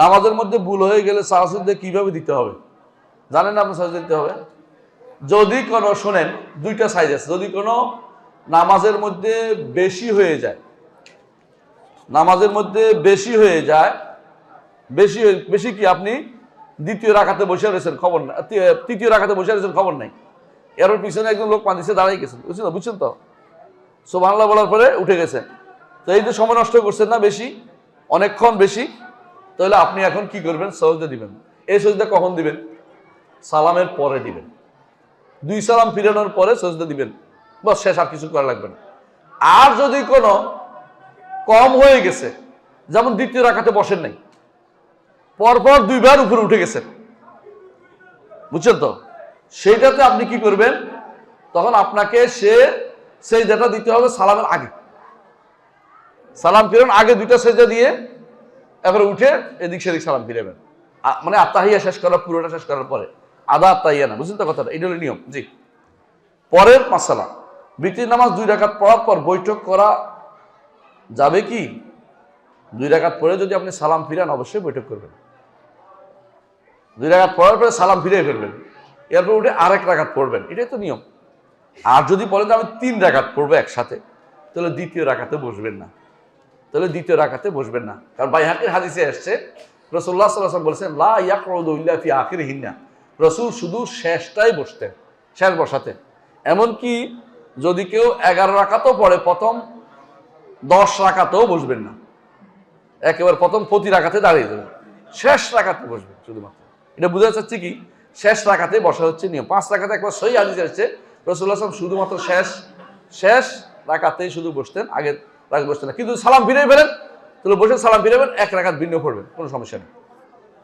নামাজের মধ্যে ভুল হয়ে গেলে সাজদা কিভাবে দিতে হবে জানেন আপনি? সাজদা দিতে হবে যদি কোনো, শোনেন, দুইটা সাইজ আছে। যদি কোনো নামাজের মধ্যে বেশি হয়ে যায়, নামাজের মধ্যে বেশি হয়ে যায়, বেশি কি আপনি দ্বিতীয় রাকাতে বসে রয়েছেন, খবর না, তৃতীয় রাকাতে বসে রয়েছেন, খবর নাই, এর পিছনে একজন লোক পানিতে দাঁড়াই গেছেন, বুঝছেন তো? সুবহানাল্লাহ বলার পরে উঠে গেছেন, তো এই যে সময় নষ্ট করছেন না বেশি, অনেকক্ষণ বেশি, তাহলে আপনি এখন কি করবেন? সাজদা দিবেন। এই সাজদা কখন দিবেন? সালামের পরে দিবেন। 2 সালাম ফিরানোর পরে সাজদা দিবেন, বাস, শেষ, আর কিছু করা লাগবে না। আর যদি কোনো কম হয়ে গেছে, যেমন দ্বিতীয় রাকাতে বসেন নাই, পরপর 2 বার উপরে উঠে গেছেন, বুঝছেন তো? সেইটাতে আপনি কি করবেন? তখন আপনাকে সেই যেটা দিতে হবে সালামের আগে, সালাম ফিরানোর আগে 2টা সেজদা দিয়ে এবারে উঠে এদিক সেদিক সালাম ফিরাবেন, মানে আত্তাহিয়া শেষ করার, পুরোটা শেষ করার পরে, আদা আত্তাহিয়া না, বুঝছেন তো কথাটা? এটা হলো নিয়ম। জি। পরের মাসালা, বিতির নামাজ 2 রাকাত পড়ার পর বৈঠক করা যাবে কি? 2 রাকাত পরে যদি আপনি সালাম ফিরান, অবশ্যই বৈঠক করবেন। 2 রাকাত পড়ার পরে সালাম ফিরিয়ে ফেলবেন, এরপর উঠে আরেক রাকাত পড়বেন, এটাই তো নিয়ম। আর যদি বলেন যে আমি 3 রাকাত পড়বো একসাথে, তাহলে দ্বিতীয় রাকাতে বসবেন না, কারণ বাইহাকির হাদিসে আসছে রাসূলুল্লাহ সাল্লাল্লাহু আলাইহি ওয়াসাল্লাম বলেছেন, লা ইয়াকউদু ইল্লা ফি আখিরিহিন্না, রাসূল শুধু শেষটাই বসতেন, শেষ বসাতেন। এমনকি যদি কেউ 11 রাকাতও পড়ে, প্রথম 10 রাকাতেও বসবেন না, একেবারে প্রতি রাকাতে দাঁড়িয়ে যাবেন, শেষ রাকাতে বসবেন শুধুমাত্র। এটা বোঝা যাচ্ছে কি? শেষ রাকাতে বসা হচ্ছে নিয়ম। 5 রাকাতে একবার সহিহ হাদিসে আসছে রাসূলুল্লাহ সাল্লাল্লাহু আলাইহি ওয়াসাল্লাম শুধুমাত্র শেষ রাকাতেই শুধু বসতেন, আগের রাকাতে বসতেন না। কিন্তু সালাম ফিরে ফেলেন, তাহলে বসে সালাম ফিরাবেন, 1 রাকাত ভিন্ন পড়বেন, কোনো সমস্যা নেই।